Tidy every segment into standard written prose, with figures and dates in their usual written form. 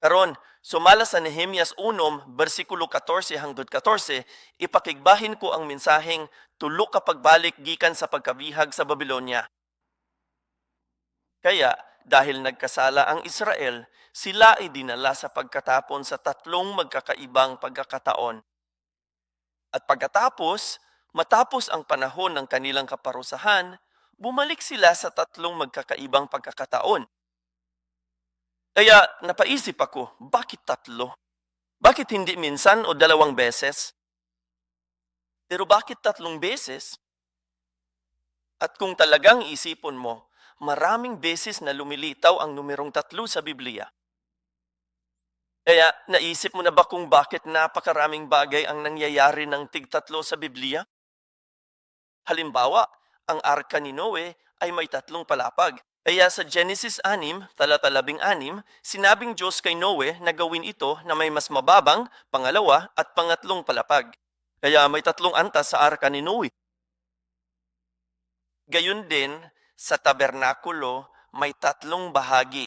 Karon, sumala sa Nehemias 1, bersikulo 14 hangtod 14, ipakigbahin ko ang mensaheng tulo ka pagbalik gikan sa pagkabihag sa Babylonia. Kaya, dahil nagkasala ang Israel, sila ay dinala sa pagkatapon sa tatlong magkakaibang pagkakataon. At matapos ang panahon ng kanilang kaparusahan, bumalik sila sa tatlong magkakaibang pagkakataon. Kaya napaisip ako, bakit tatlo? Bakit hindi minsan o dalawang beses? Pero bakit tatlong beses? At kung talagang isipon mo, maraming beses na lumilitaw ang numerong tatlo sa Biblia. Kaya naisip mo na ba kung bakit napakaraming bagay ang nangyayari ng tig-tatlo sa Biblia? Halimbawa, ang arka ni Noe ay may tatlong palapag. Kaya sa Genesis 6, talata 16, sinabing Diyos kay Noe na gawin ito na may mas mababang, pangalawa at pangatlong palapag. Kaya may tatlong antas sa arka ni Noe. Gayun din, sa tabernakulo may tatlong bahagi.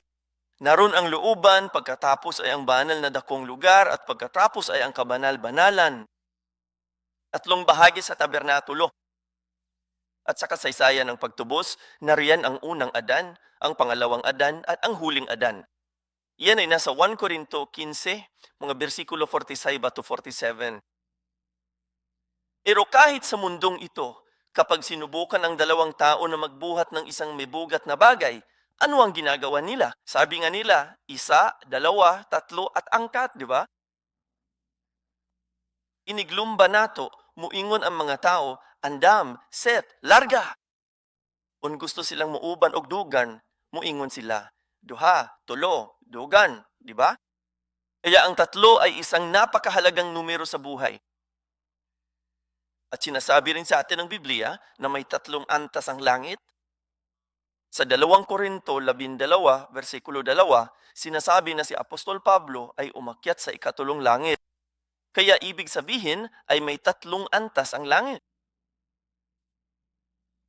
Naroon ang looban, pagkatapos ay ang banal na dakong lugar, at pagkatapos ay ang kabanal-banalan. Tatlong bahagi sa tabernakulo. At sa kasaysayan ng pagtubos, nariyan ang unang Adan, ang pangalawang Adan, at ang huling Adan. Yan ay nasa 1 Corinto 15, mga bersikulo 46 to 47. Pero kahit sa mundong ito, kapag sinubukan ng dalawang tao na magbuhat ng isang may bugat na bagay, ano ang ginagawa nila? Sabi nga nila, isa, dalawa, tatlo, at angkat, di ba? Iniglumba nato, muingon ang mga tao, andam, set, larga. Kung gusto silang muuban og dugan, muingon sila, duha, tulo, dugan, di ba? Kaya ang tatlo ay isang napakahalagang numero sa buhay. At sinasabi rin sa atin ng Biblia na may tatlong antas ang langit. Sa 2 Korinto 12, versikulo 2, sinasabi na si Apostol Pablo ay umakyat sa ikatulong langit. Kaya ibig sabihin ay may tatlong antas ang langit.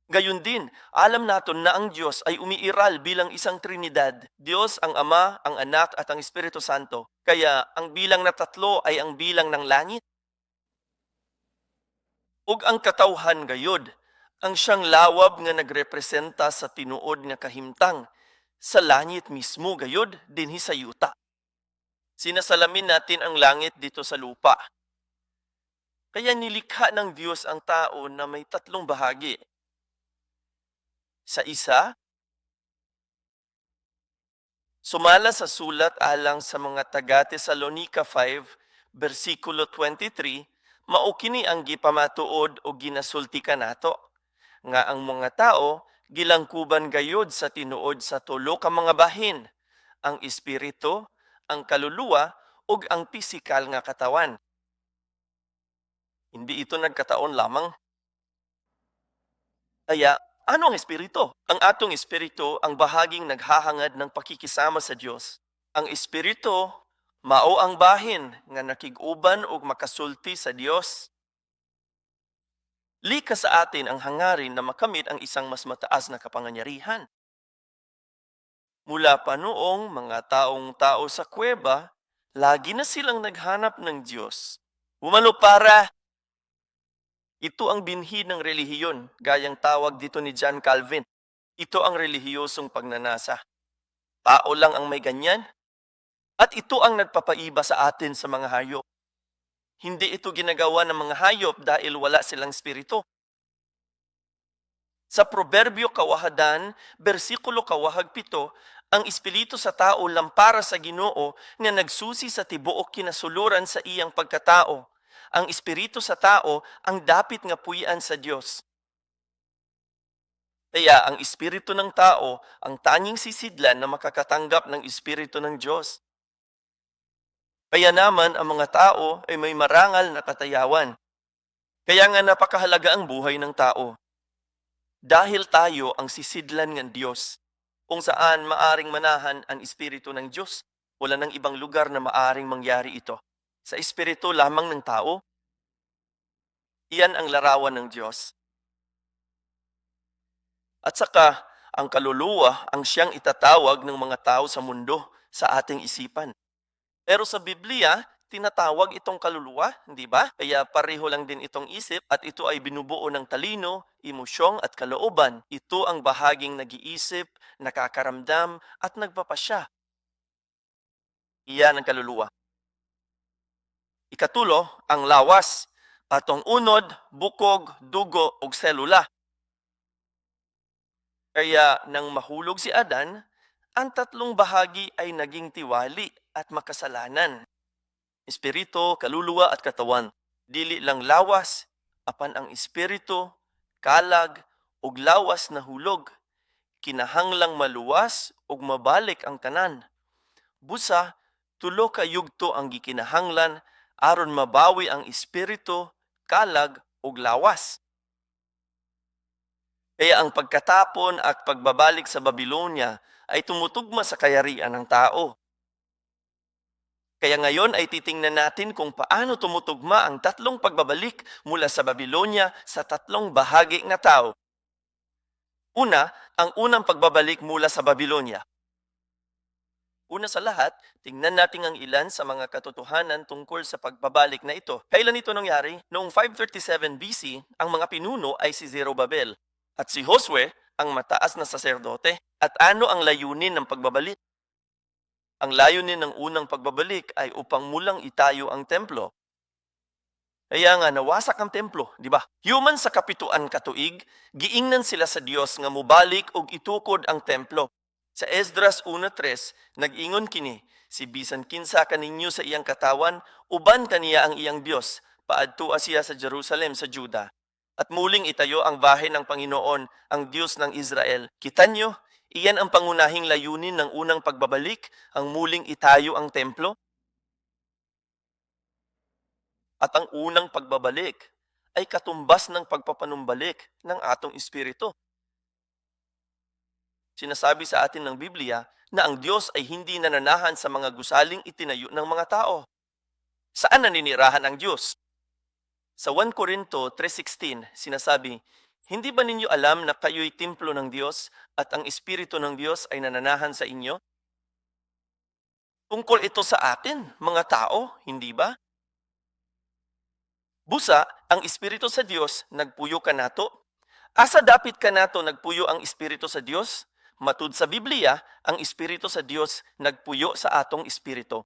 Gayun din, alam natin na ang Diyos ay umiiral bilang isang Trinidad. Diyos ang Ama, ang Anak at ang Espiritu Santo. Kaya ang bilang na tatlo ay ang bilang ng langit. Ug ang katawhan gayod, ang siyang lawab nga nagrepresenta sa tinuod nga kahimtang, sa langit mismo gayod dinhi sa yuta. Sinasalamin natin ang langit dito sa lupa. Kaya nilikha ng Diyos ang tao na may tatlong bahagi. Sa isa, sumala sa sulat alang sa mga taga-Tesalonica 5, versikulo 23, mao kini ang gipamatuod o ginasulti kanato nga ang mga tao gilangkuban gayud sa tinuod sa tulo ka mga bahin, ang espiritu, ang kaluluwa ug ang pisikal nga katawan. Hindi ito nagkataon lamang. Kaya ano ang espiritu? Ang atong espiritu ang bahaging naghahangad ng pakikisama sa Dios. Ang espiritu mao ang bahin nga nakig-uban ug makasulti sa Dios. Likas sa atin ang hangarin na makamit ang isang mas mataas na kapangyarihan. Mula pa noong mga tao sa kuweba, lagi na silang naghanap ng Diyos. Umano para, ito ang binhi ng relihiyon, gayang tawag dito ni John Calvin. Ito ang relihiyosong pagnanasa. Tao lang ang may ganyan, at ito ang nagpapaiba sa atin sa mga hayop. Hindi ito ginagawa ng mga hayop dahil wala silang spirito. Sa Proverbio kawahadan, bersikulo kawahag 7, ang espiritu sa tao lampara sa Ginoo nga nagsusi sa tibuok kinasuluran sa iyang pagkatao. Ang espiritu sa tao ang dapit nga puy-an sa Dios. Kaya ang espiritu ng tao ang tanging sisidlan na makakatanggap ng espiritu ng Diyos. Kaya naman ang mga tao ay may marangal na katayawan. Kaya nga napakahalaga ang buhay ng tao. Dahil tayo ang sisidlan ng Diyos, kung saan maaring manahan ang espiritu ng Diyos, wala ng ibang lugar na maaring mangyari ito. Sa espiritu lamang ng tao, iyan ang larawan ng Diyos. At saka, ang kaluluwa ang siyang itatawag ng mga tao sa mundo sa ating isipan. Pero sa Biblia, tinatawag itong kaluluwa, hindi ba? Kaya pareho lang din itong isip at ito ay binubuo ng talino, emosyong at kalooban. Ito ang bahaging nag-iisip, nakakaramdam at nagpapasya. Iyan ang kaluluwa. Ikatulo, ang lawas. Atong unod, bukog, dugo ug selula. Kaya nang mahulog si Adan, ang tatlong bahagi ay naging tiwali at makasalanan. Espiritu, kaluluwa at katawan. Dili lang lawas, apan ang espiritu, kalag, ug lawas na hulog. Kinahanglang maluwas ug mabalik ang tanan. Busa, tulo ka yugto ang gikinahanglan aron mabawi ang espiritu, kalag ug lawas. Kaya ang pagkatapon at pagbabalik sa Babylonia ay tumutugma sa kayarian ng tao. Kaya ngayon ay titingnan natin kung paano tumutugma ang tatlong pagbabalik mula sa Babylonia sa tatlong bahagi ng tao. Una, ang unang pagbabalik mula sa Babylonia. Una sa lahat, tingnan natin ang ilan sa mga katotohanan tungkol sa pagbabalik na ito. Kailan ito nangyari? Noong 537 BC, ang mga pinuno ay si Zerubabel at si Josue, ang mataas na saserdote. At ano ang layunin ng pagbabalik? Ang layunin ng unang pagbabalik ay upang mulang itayo ang templo. Kaya nga nawasak ang templo, di ba? Human sa kapituan katuig, giingnan sila sa Dios nga mubalik og itukod ang templo. Sa Esdras 1:3, nag-ingon kini, si bisan kinsa kaninyo sa iyang katawan, uban kaniya ang iyang Dios, paadtua siya sa Jerusalem sa Juda. At muling itayo ang bahay ng Panginoon, ang Diyos ng Israel. Kita nyo, iyan ang pangunahing layunin ng unang pagbabalik, ang muling itayo ang templo. At ang unang pagbabalik ay katumbas ng pagpapanumbalik ng atong espiritu. Sinasabi sa atin ng Biblia na ang Diyos ay hindi nananahan sa mga gusaling itinayo ng mga tao. Saan naninirahan ang Diyos? Sa 1 Corinto 3:16, sinasabi, hindi ba ninyo alam na kayo'y templo ng Diyos at ang Espiritu ng Diyos ay nananahan sa inyo? Tungkol ito sa atin, mga tao, hindi ba? Busa, ang Espiritu sa Diyos, nagpuyo ka nato. Asa dapit ka nato nagpuyo ang Espiritu sa Diyos? Matud sa Biblia, ang Espiritu sa Diyos nagpuyo sa atong espiritu.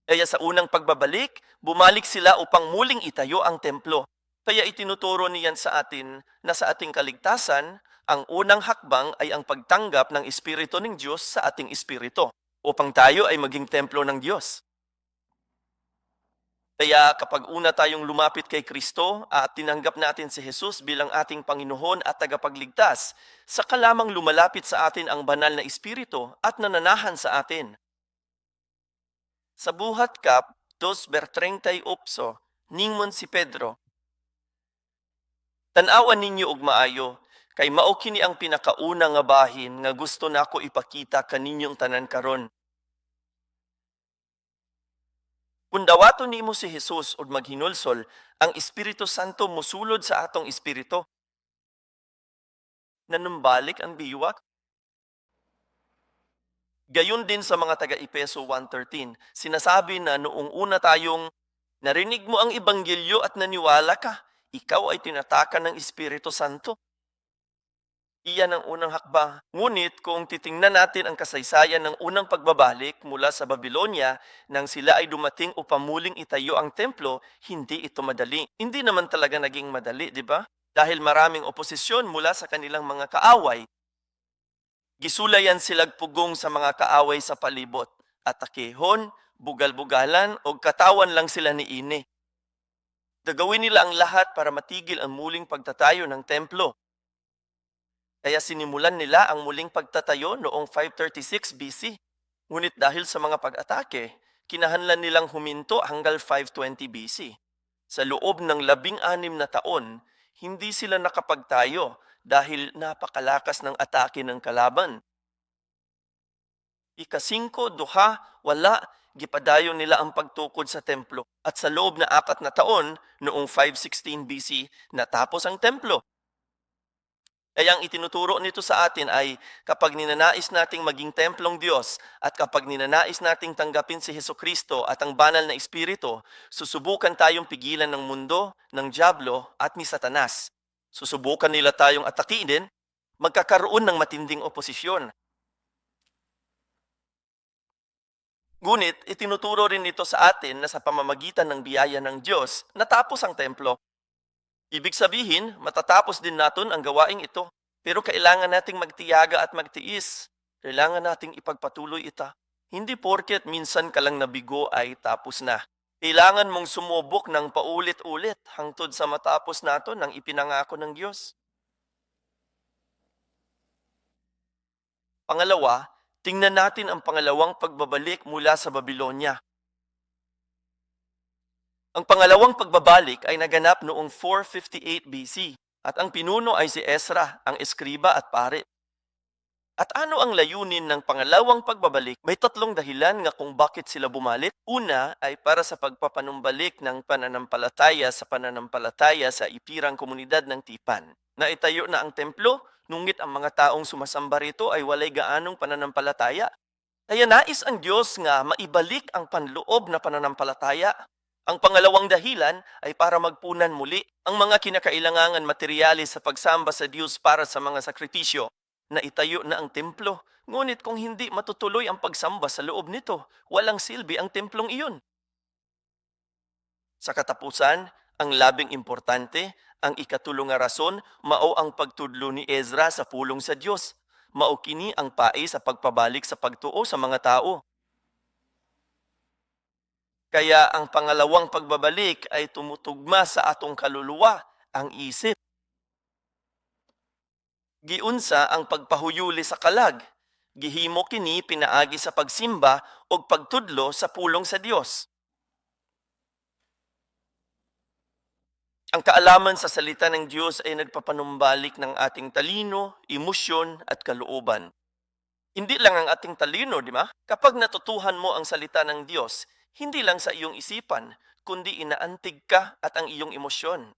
Kaya sa unang pagbabalik, bumalik sila upang muling itayo ang templo. Kaya itinuturo niyan sa atin na sa ating kaligtasan, ang unang hakbang ay ang pagtanggap ng Espiritu ng Diyos sa ating espiritu upang tayo ay maging templo ng Diyos. Kaya kapag una tayong lumapit kay Kristo at tinanggap natin si Jesus bilang ating Panginoon at tagapagligtas, saka lamang lumalapit sa atin ang banal na Espiritu at nananahan sa atin. Sa buhat kap 2:38, ningon si Pedro, tanawan ninyo og maayo, kay mao kini ang pinakauna nga bahin nga gusto nako ipakita kaninyong tanan karon. Kung dawaton nimo si Jesus ug maghinulsol, ang Espiritu Santo mosulod sa atong espiritu. Nanumbalik ang biwak. Gayon din sa mga taga-Epeso 1:13, sinasabi na noong una tayong narinig mo ang Ebanghelyo at naniwala ka, ikaw ay tinatakan ng Espiritu Santo. Iyan ang unang hakbang. Ngunit kung titingnan natin ang kasaysayan ng unang pagbabalik mula sa Babylonia nang sila ay dumating upang muling itayo ang templo, hindi ito madali. Hindi naman talaga naging madali, di ba? Dahil maraming oposisyon mula sa kanilang mga kaaway. Gisulayan silag pugong sa mga kaaway sa palibot. Atakehon, bugal-bugalan, o katawan lang sila ni Ine. Gagawin nila ang lahat para matigil ang muling pagtatayo ng templo. Kaya sinimulan nila ang muling pagtatayo noong 536 BC. Ngunit dahil sa mga pag-atake, kinahanglan nilang huminto hanggang 520 BC. Sa loob ng 16 na taon, hindi sila nakapagtayo dahil napakalakas ng atake ng kalaban. Ika-5, duha, wala, gipadayon nila ang pagtukod sa templo. At sa loob na 4 na taon, noong 516 BC, natapos ang templo. Kaya ang itinuturo nito sa atin ay kapag ninanais nating maging templong Diyos at kapag ninanais nating tanggapin si Hesukristo at ang banal na Espiritu, susubukan tayong pigilan ng mundo, ng dyablo at ni Satanas. Susubukan nila tayong atakihin, magkakaroon ng matinding oposisyon. Ngunit itinuturo rin nito sa atin na sa pamamagitan ng biyaya ng Diyos, natapos ang templo. Ibig sabihin, matatapos din natin ang gawaing ito. Pero kailangan nating magtiyaga at magtiis. Kailangan nating ipagpatuloy ita. Hindi porket minsan ka lang nabigo ay tapos na. Kailangan mong sumubok ng paulit-ulit hangtod sa matapos nato ng ipinangako ng Diyos. Pangalawa, tingnan natin ang pangalawang pagbabalik mula sa Babylonia. Ang pangalawang pagbabalik ay naganap noong 458 BC at ang pinuno ay si Ezra, ang eskriba at pare. At ano ang layunin ng pangalawang pagbabalik? May tatlong dahilan nga kung bakit sila bumalik. Una ay para sa pagpapanumbalik ng pananampalataya sa ipirang komunidad ng Tipan. Naitayo na ang templo, ngunit ang mga taong sumasamba rito ay walay gaanong pananampalataya. Kaya nais ang Diyos nga maibalik ang panloob na pananampalataya. Ang pangalawang dahilan ay para magpunan muli ang mga kinakailangan materyales sa pagsamba sa Diyos para sa mga sakripisyo. Na itayo na ang templo, ngunit kung hindi matutuloy ang pagsamba sa loob nito, walang silbi ang templong iyon. Sa katapusan, ang labing importante, ang ikatulong nga rason, mao ang pagtudlo ni Ezra sa pulong sa Diyos. Mao kini ang pae sa pagpabalik sa pagtuo sa mga tao. Kaya ang pangalawang pagbabalik ay tumutugma sa atong kaluluwa, ang isip. Giunsa ang pagpahuyuli sa kalag, gihimo kini pinaagi sa pagsimba o pagtudlo sa pulong sa Dios. Ang kaalaman sa salita ng Diyos ay nagpapanumbalik ng ating talino, emosyon at kalooban. Hindi lang ang ating talino, di ba? Kapag natutuhan mo ang salita ng Diyos, hindi lang sa iyong isipan, kundi inaantig ka at ang iyong emosyon.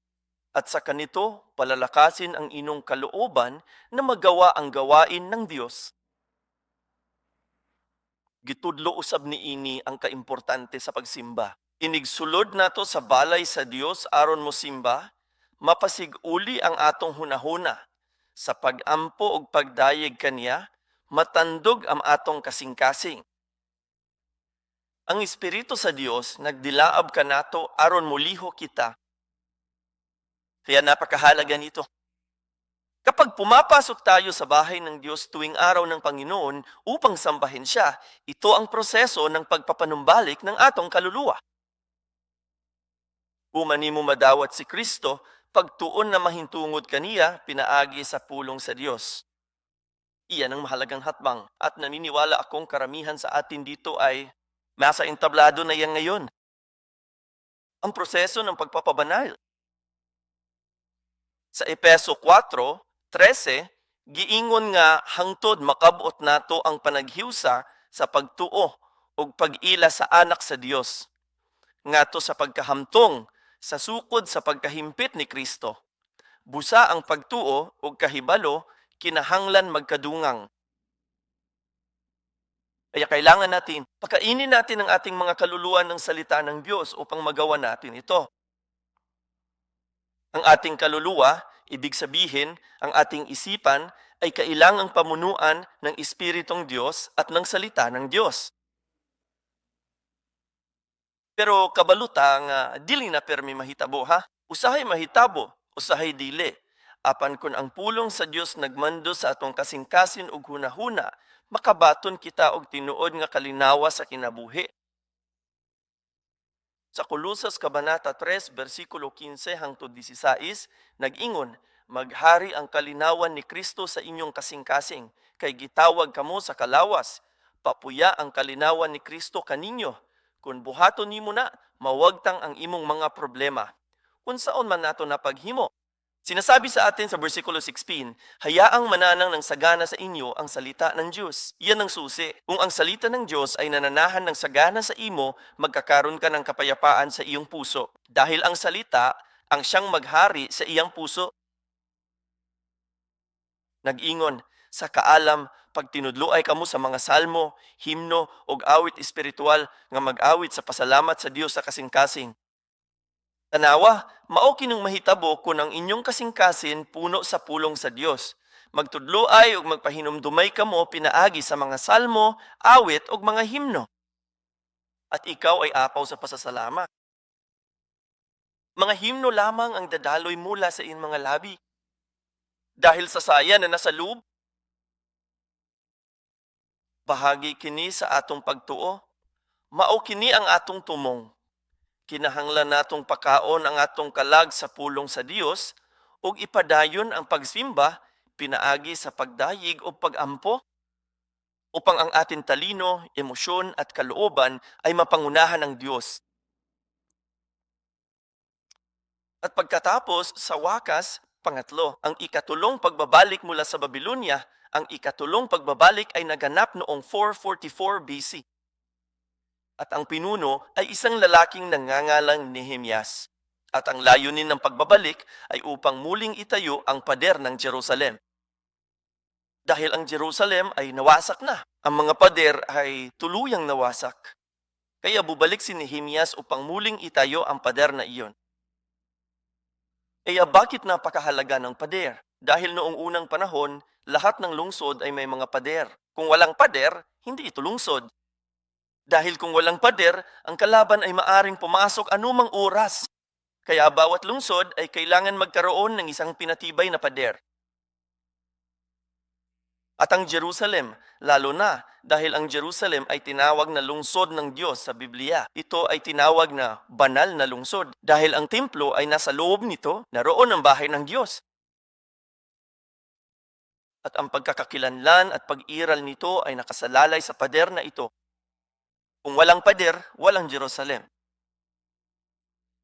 At sa kanito, palalakasin ang inong kalooban na magawa ang gawain ng Diyos. Gitudlo usab ni ini ang kaimportante sa pagsimba. Inigsulod nato sa balay sa Dios aron mo simba, mapasig-uli ang atong hunahuna. Sa pag-ampo og pagdayeg kaniya, matandog ang atong kasing-kasing. Ang Espiritu sa Dios nagdilaab kanato aron muliho kita. Kaya napakahalaga nito. Kapag pumapasok tayo sa bahay ng Diyos tuwing araw ng Panginoon upang sambahin siya, ito ang proseso ng pagpapanumbalik ng atong kaluluwa. Umani mo madawat si Kristo, pagtuon na mahintungod kaniya, pinaagi sa pulong sa Diyos. Iyan ang mahalagang hatbang at naniniwala akong karamihan sa atin dito ay nasa entablado na yan ngayon. Ang proseso ng pagpapabanal. Sa Efeso 4:13, giingon nga hangtod makabot nato ang panaghiusa sa pagtuo ug pag-ila sa anak sa Dios. Ngadto sa pagkahamtong sa sukod sa pagkahimpit ni Kristo. Busa ang pagtuo ug kahibalo kinahanglan magkadungang. Kaya kailangan natin, pakainin natin ang ating mga kaluluwa ng salita ng Diyos upang magawa natin ito. Ang ating kaluluwa, ibig sabihin, ang ating isipan ay kailangang pamunuan ng Espiritong Diyos at ng salita ng Diyos. Pero kabaluta nga dili na permi mahitabo ha. Usahay mahitabo, usahay dili. Apan kun ang pulong sa Dios nagmando sa atong kasing-kasin ug hunahuna, makabaton kita og tinuod nga kalinawa sa kinabuhi. Sa Kolosas Kabanata 3, versikulo 15 hangtod 16, nag-ingon, maghari ang kalinawan ni Kristo sa inyong kasing-kasing, kay gitawag kamo sa kalawas. Papuya ang kalinawan ni Kristo kaninyo. Kung buhaton nimo na, mawagtang ang imong mga problema. Kung saon man nato napaghimo. Sinasabi sa atin sa versikulo 16, hayaang mananang ng sagana sa inyo ang salita ng Diyos. Iyan ang susi. Kung ang salita ng Diyos ay nananahan ng sagana sa imo, magkakaroon ka ng kapayapaan sa iyong puso. Dahil ang salita ang siyang maghari sa iyang puso. Nag-ingon, sa kaalam, pag tinudloay kamo sa mga salmo, himno, ug awit espiritual nga mag-awit sa pasalamat sa Dios sa kasing-kasing. Tanawa, mao kining mahitabo kung ang inyong kasing-kasin puno sa pulong sa Dios. Magtudloay ug magpahinumdumay kamo pinaagi sa mga salmo, awit ug mga himno. At ikaw ay apaw sa pasasalamat. Mga himno lamang ang dadaloy mula sa iyong mga labi. Dahil sa saya na nasa loob, bahagi kini sa atong pagtuo. Mao kini ang atong tumong. Kinahanglan natong pakaon ang atong kalag sa pulong sa Dios ug ipadayon ang pagsimba pinaagi sa pagdayig o pagampo upang ang ating talino, emosyon at kalooban ay mapangunahan ng Diyos. At pagkatapos, sa wakas, pangatlo, ang ikatulong pagbabalik mula sa Babylonia, ang ikatulong pagbabalik ay naganap noong 444 BC. At ang pinuno ay isang lalaking nangangalang Nehemias. At ang layunin ng pagbabalik ay upang muling itayo ang pader ng Jerusalem. Dahil ang Jerusalem ay nawasak na, ang mga pader ay tuluyang nawasak. Kaya bubalik si Nehemias upang muling itayo ang pader na iyon. Kaya bakit napakahalaga ng pader? Dahil noong unang panahon, lahat ng lungsod ay may mga pader. Kung walang pader, hindi ito lungsod. Dahil kung walang pader, ang kalaban ay maaring pumasok anumang oras. Kaya bawat lungsod ay kailangan magkaroon ng isang pinatibay na pader. At ang Jerusalem, lalo na dahil ang Jerusalem ay tinawag na lungsod ng Diyos sa Biblia. Ito ay tinawag na banal na lungsod dahil ang templo ay nasa loob nito, naroon ang bahay ng Diyos. At ang pagkakakilanlan at pag-iral nito ay nakasalalay sa pader na ito. Kung walang pader, walang Jerusalem.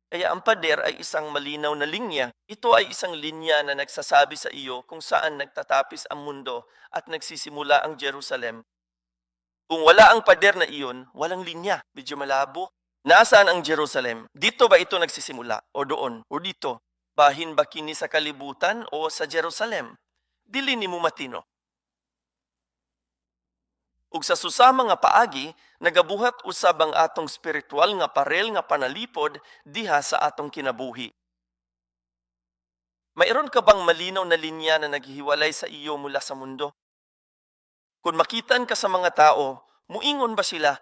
Kaya ang pader ay isang malinaw na linya. Ito ay isang linya na nagsasabi sa iyo kung saan nagtatapis ang mundo at nagsisimula ang Jerusalem. Kung wala ang pader na iyon, walang linya. Medyo malabo. Nasaan ang Jerusalem? Dito ba ito nagsisimula? O doon? O dito? Bahin ba kini sa kalibutan o sa Jerusalem? Dili nimo matino. Ug sa susama nga paagi, nagabuhat usab ang atong spiritual nga parel nga panalipod diha sa atong kinabuhi. Mayroon ka bang malinaw na linya na naghihiwalay sa iyo mula sa mundo? Kung makitan ka sa mga tao, muingon ba sila,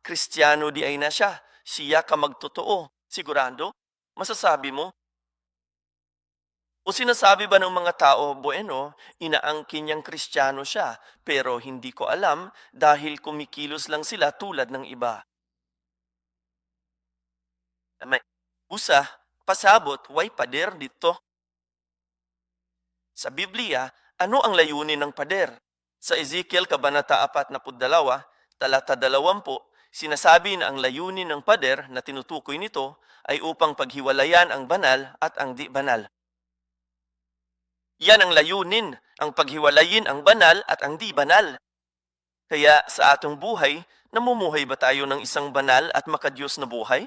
Kristiyano di ay na siya ka magtotoo. Sigurado? Masasabi mo? O sinasabi ba ng mga tao, bueno, inaangkin niyang Kristiyano siya, pero hindi ko alam dahil kumikilos lang sila tulad ng iba. May usa, pasabot, way pader dito. Sa Biblia, ano ang layunin ng pader? Sa Ezekiel Kabanata 42, talata 20, sinasabi na ang layunin ng pader na tinutukoy nito ay upang paghiwalayan ang banal at ang di banal. Yan ang layunin, ang paghiwalayin ang banal at ang di banal. Kaya sa atong buhay, namumuhay ba tayo ng isang banal at makadiyos na buhay?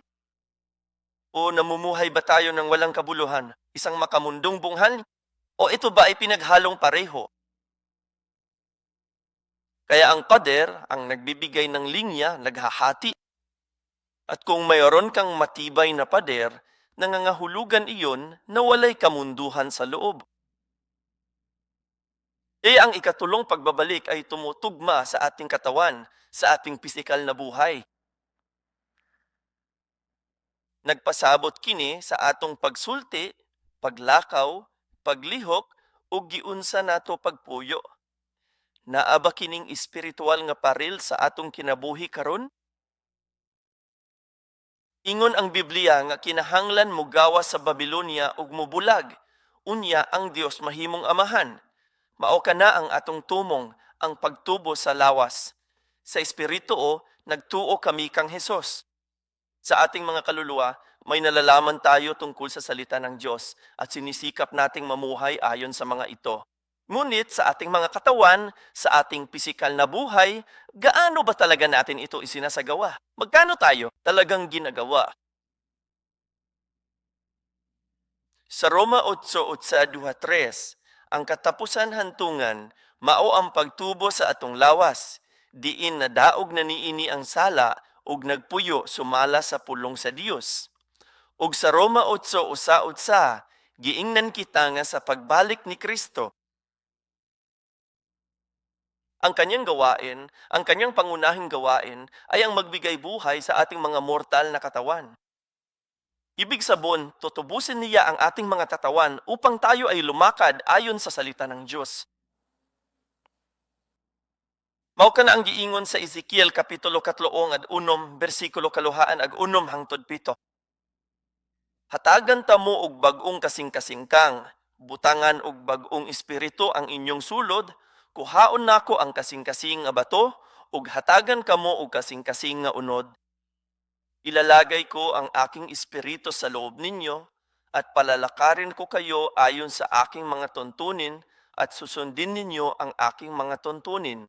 O namumuhay ba tayo ng walang kabuluhan, isang makamundong bunghal? O ito ba ay pinaghalong pareho? Kaya ang pader, ang nagbibigay ng linya, naghahati. At kung mayroon kang matibay na pader, nangangahulugan iyon na walay kamunduhan sa loob. Ang ikatulong pagbabalik ay tumutugma sa ating katawan, sa ating pisikal na buhay. Nagpasabot kini sa atong pagsulti, paglakaw, paglihok, ug giunsa nato pagpuyo. Naa ba kining espiritual nga paril sa atong kinabuhi karon? Ingon ang Biblia nga kinahanglan mo gawas sa Babylonia ug mubulag. Unya ang Dios mahimong amahan. Mao kana ang atong tumong, ang pagtubo sa lawas. Sa espiritu nagtuo kami kang Hesus. Sa ating mga kaluluwa, may nalalaman tayo tungkol sa salita ng Diyos at sinisikap nating mamuhay ayon sa mga ito. Ngunit sa ating mga katawan, sa ating pisikal na buhay, gaano ba talaga natin ito isinasagawa? Magkano tayo talagang ginagawa? Sa Roma 8:8-3, Ang katapusan hantungan, mao ang pagtubo sa atong lawas, diin na daog na niini ang sala ug nagpuyo sumala sa pulong sa Dios. Ug sa Roma 8:1-1, giingnan kita nga sa pagbalik ni Kristo, ang kanyang pangunahing gawain ay ang magbigay buhay sa ating mga mortal na katawan. Ibig sabon, tutubusin niya ang ating mga katawan upang tayo ay lumakad ayon sa salita ng Diyos. Mao ka na ang giingon sa Ezekiel kapitulo 3:1, bersikulo 2 hangtod 7. Hatagan ta mo og bag-ong kasing-kasingkang, butangan og bag-ong espiritu ang inyong sulod, kuhaon nako ang kasing-kasing nga bato, ug hatagan kamo og kasing-kasing nga unod. Ilalagay ko ang aking espiritu sa loob ninyo, at palalakarin ko kayo ayon sa aking mga tuntunin, at susundin ninyo ang aking mga tuntunin.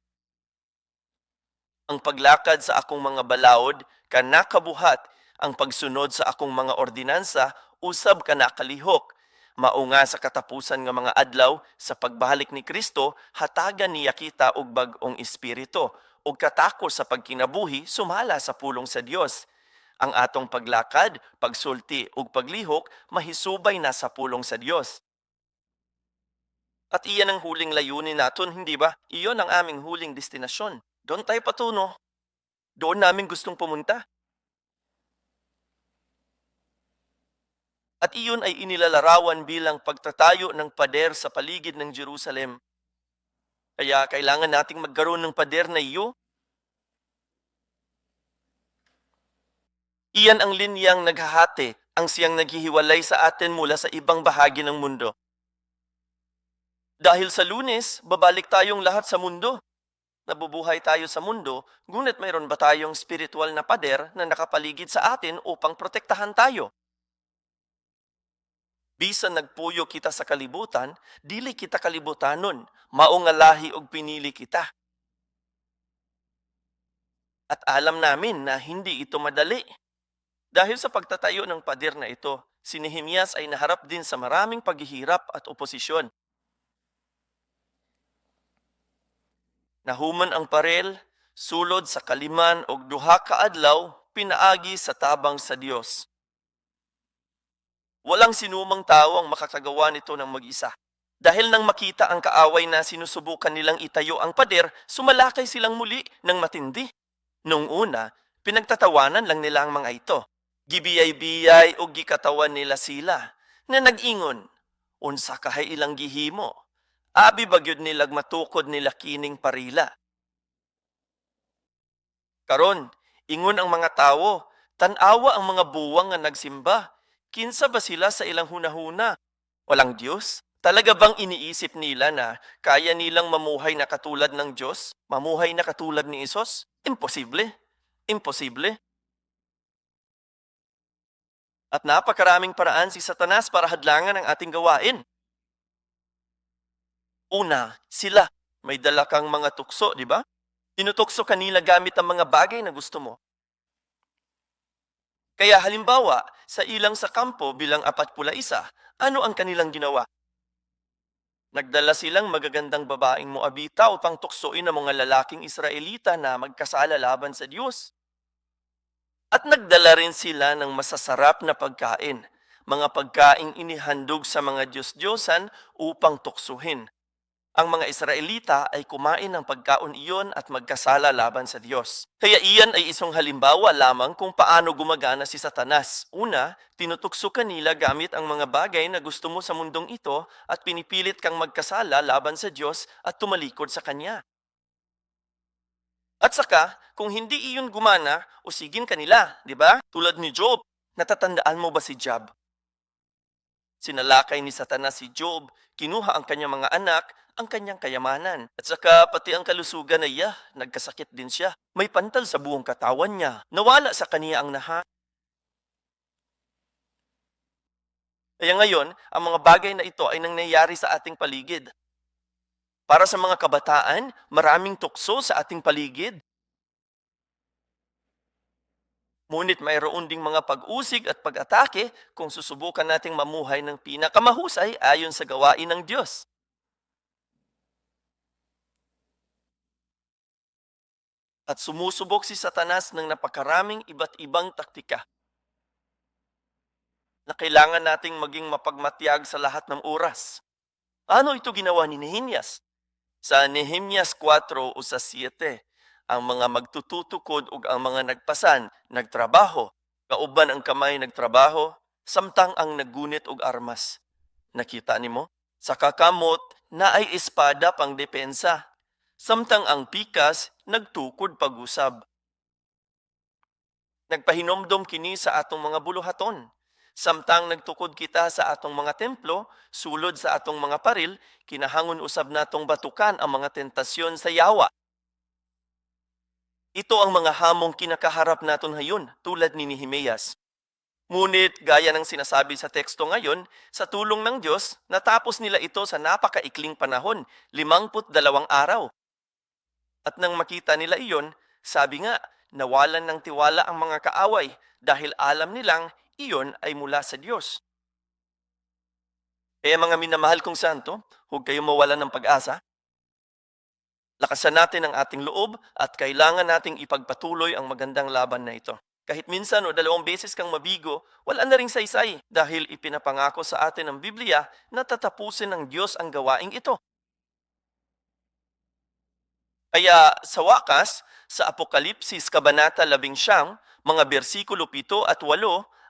Ang paglakad sa akong mga balaod, kanakabuhat, ang pagsunod sa akong mga ordinansa, usab kanakalihok. Maunga sa katapusan nga mga adlaw, sa pagbalik ni Kristo, hatagan niya kita og bag-ong espiritu, ug katakos sa pagkinabuhi, sumala sa pulong sa Dios. Ang atong paglakad, pagsulti ug paglihok, mahisubay na sa pulong sa Dios. At iyan ang huling layunin naton, hindi ba? Iyon ang aming huling destinasyon. Doon tayo patungo. Doon namin gustong pumunta. At iyon ay inilalarawan bilang pagtatayo ng pader sa paligid ng Jerusalem. Kaya kailangan nating magkaroon ng pader na iyo. Iyan ang linyang naghahati, ang siyang naghihiwalay sa atin mula sa ibang bahagi ng mundo. Dahil sa Lunes, babalik tayong lahat sa mundo. Nabubuhay tayo sa mundo, ngunit mayroon ba tayong spiritual na pader na nakapaligid sa atin upang protektahan tayo? Bisan nagpuyo kita sa kalibutan, dili kita kalibutanon, mao nga lahi og pinili kita. At alam namin na hindi ito madali. Dahil sa pagtatayo ng pader na ito, si Nehemias ay naharap din sa maraming paghihirap at oposisyon. Nahuman ang parel, sulod sa kaliman og duha ka adlaw, pinaagi sa tabang sa Dios. Walang sinumang tao ang makakagawa nito ng mag-isa. Dahil nang makita ang kaaway na sinusubukan nilang itayo ang pader, sumalakay silang muli ng matindi. Nung una, pinagtatawanan lang nila ang mga ito. Gibiyay-biyay o gikatawan nila sila, na nag-ingon, unsa kahay ilang gihimo, abi bagyod nilag matukod nila kining parila. Karon, ingon ang mga tao, tanawa ang mga buwang nga nagsimba. Kinsa ba sila sa ilang hunahuna? Walang Diyos? Talaga bang iniisip nila na kaya nilang mamuhay na katulad ng Diyos? Mamuhay na katulad ni Isos? Imposible. Imposible. At napakaraming paraan si Satanas para hadlangan ang ating gawain. Una, sila. May dala kang mga tukso, di ba? Tinutukso kanila gamit ang mga bagay na gusto mo. Kaya halimbawa, sa ilang sa kampo bilang 41, ano ang kanilang ginawa? Nagdala silang magagandang babaeng Moabita upang tuksoin ang mga lalaking Israelita na magkasala laban sa Diyos. At nagdala rin sila ng masasarap na pagkain, mga pagkaing inihandog sa mga Diyos-Diyosan upang tuksuhin. Ang mga Israelita ay kumain ng pagkaon iyon at magkasala laban sa Diyos. Kaya iyan ay isang halimbawa lamang kung paano gumagana si Satanas. Una, tinutukso kanila gamit ang mga bagay na gusto mo sa mundong ito at pinipilit kang magkasala laban sa Diyos at tumalikod sa Kanya. At saka, kung hindi iyon gumana, usigin kanila, di ba? Tulad ni Job, natatandaan mo ba si Job? Sinalakay ni Satanas si Job, kinuha ang kanyang mga anak, ang kanyang kayamanan. At saka pati ang kalusugan na iya, nagkasakit din siya. May pantal sa buong katawan niya. Nawala sa kaniya ang naha. Kaya ngayon, ang mga bagay na ito ay nangyayari sa ating paligid. Para sa mga kabataan, maraming tukso sa ating paligid. Ngunit mayroon ding mga pag-usig at pag-atake kung susubukan nating mamuhay ng pinakamahusay ayon sa gawain ng Diyos. At sumusubok si Satanas ng napakaraming iba't ibang taktika na kailangan nating maging mapagmatyag sa lahat ng oras. Ano ito ginawa ni Nehemias? Sa Nehemias 4 o sa 7, ang mga magtututukod ug ang mga nagpasan, nagtrabaho, kauban ang kamay nagtrabaho, samtang ang naggunit og armas. Nakita nimo? Sa kakamot na ay espada pang depensa, samtang ang pikas nagtukod pag-usab. Nagpahinomdom kini sa atong mga buluhaton. Samtang nagtukod kita sa atong mga templo, sulod sa atong mga paril, kinahangon usab natong batukan ang mga tentasyon sa yawa. Ito ang mga hamong kinakaharap naton hayon, tulad ni Nehemias. Ngunit gaya ng sinasabi sa teksto ngayon, sa tulong ng Diyos, natapos nila ito sa napakaikling panahon, 52 araw. At nang makita nila iyon, sabi nga, nawalan ng tiwala ang mga kaaway dahil alam nilang iyon ay mula sa Diyos. Kaya mga minamahal kong santo, huwag kayong mawalan ng pag-asa. Lakasan natin ang ating loob at kailangan nating ipagpatuloy ang magandang laban na ito. Kahit minsan o 2 beses kang mabigo, wala na ring saysay dahil ipinapangako sa atin ng Biblia na tatapusin ng Diyos ang gawaing ito. Kaya sa wakas, sa Apokalipsis Kabanata 11, mga bersikulo 7 at 8,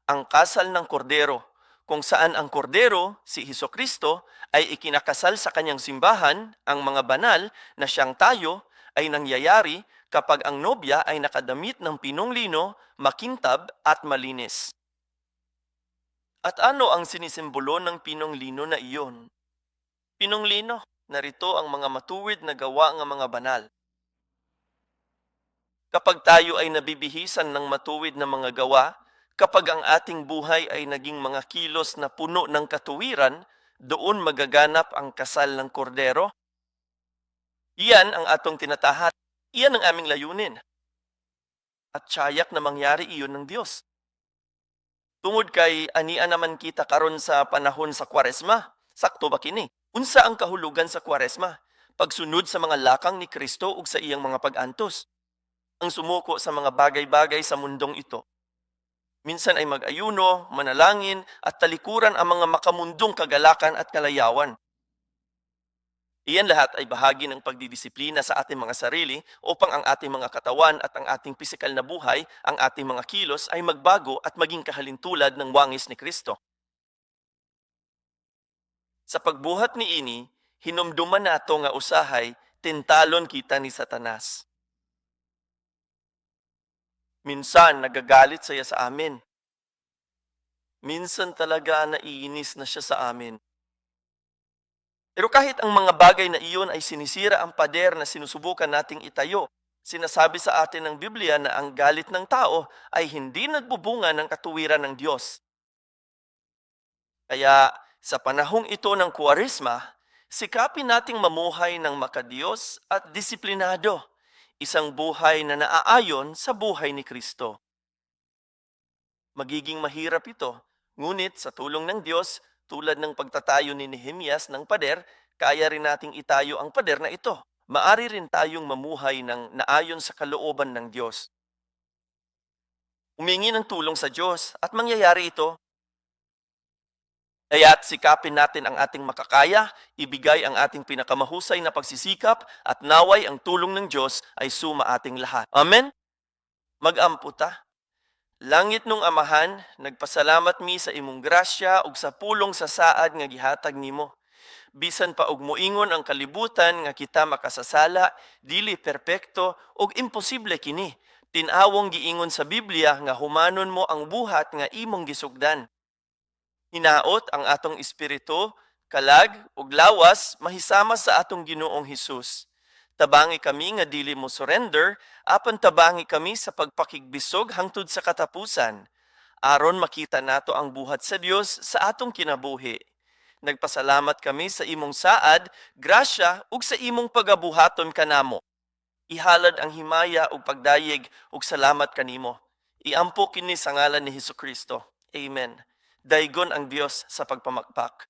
ang kasal ng kordero, kung saan ang kordero, si Hesukristo, ay ikinakasal sa kanyang simbahan, ang mga banal na siyang tayo ay nangyayari kapag ang nobya ay nakadamit ng pinong lino, makintab at malinis. At ano ang sinisimbolo ng pinong lino na iyon? Pinong lino, narito ang mga matuwid na gawa ng mga banal. Kapag tayo ay nabibihisan ng matuwid na mga gawa, kapag ang ating buhay ay naging mga kilos na puno ng katuwiran, doon magaganap ang kasal ng kordero. Iyan ang atong tinatahat. Iyan ang aming layunin. At tiyak na mangyari iyon ng Diyos. Tungod kay anian naman kita karon sa panahon sa Kwaresma, sakto ba kini? Unsa ang kahulugan sa Kwaresma? Pagsunod sa mga lakang ni Kristo ug sa iyang mga pag-antos. Ang sumuko sa mga bagay-bagay sa mundong ito. Minsan ay mag-ayuno, manalangin, at talikuran ang mga makamundong kagalakan at kalayawan. Iyan lahat ay bahagi ng pagdidisiplina sa ating mga sarili upang ang ating mga katawan at ang ating pisikal na buhay, ang ating mga kilos ay magbago at maging kahalintulad ng wangis ni Kristo. Sa pagbuhat ni ini, hinumduman nato nga usahay, tintalon kita ni Satanas. Minsan, nagagalit siya sa amin. Minsan talaga naiinis na siya sa amin. Pero kahit ang mga bagay na iyon ay sinisira ang pader na sinusubukan nating itayo, sinasabi sa atin ng Biblia na ang galit ng tao ay hindi nagbubunga ng katuwiran ng Diyos. Kaya sa panahong ito ng Kwaresma, sikapin nating mamuhay ng makadiyos at disiplinado, isang buhay na naaayon sa buhay ni Kristo. Magiging mahirap ito, ngunit sa tulong ng Diyos, tulad ng pagtatayo ni Nehemias ng pader, kaya rin nating itayo ang pader na ito. Maari rin tayong mamuhay ng naayon sa kalooban ng Diyos. Humingi ng tulong sa Diyos at mangyayari ito. Kaya't sikapin natin ang ating makakaya, ibigay ang ating pinakamahusay na pagsisikap at naway ang tulong ng Diyos ay suma ating lahat. Amen? Mag-amputa. Langit nung Amahan, nagpasalamat mi sa imong grasya ug sa pulong sa saad nga gihatag nimo. Bisan pa og moingon ang kalibutan nga kita makasasala, dili perpekto ug imposible kini. Tinawong giingon sa Biblia nga humanon mo ang buhat nga imong gisugdan. Hinaot ang atong espiritu, kalag ug lawas mahisama sa atong Ginoong Hesus. Tabangi kami nga dili mo surrender, apan tabangi kami sa pagpakigbisog hangtod sa katapusan. Aron makita nato ang buhat sa Dios sa atong kinabuhi. Nagpasalamat kami sa imong saad, grasya ug sa imong pagabuhaton kanamo. Ihalad ang himaya ug pagdayeg ug salamat kanimo. Iampo kini sa ngalan ni Hesukristo. Amen. Daygon ang Dios sa pagpamakpak.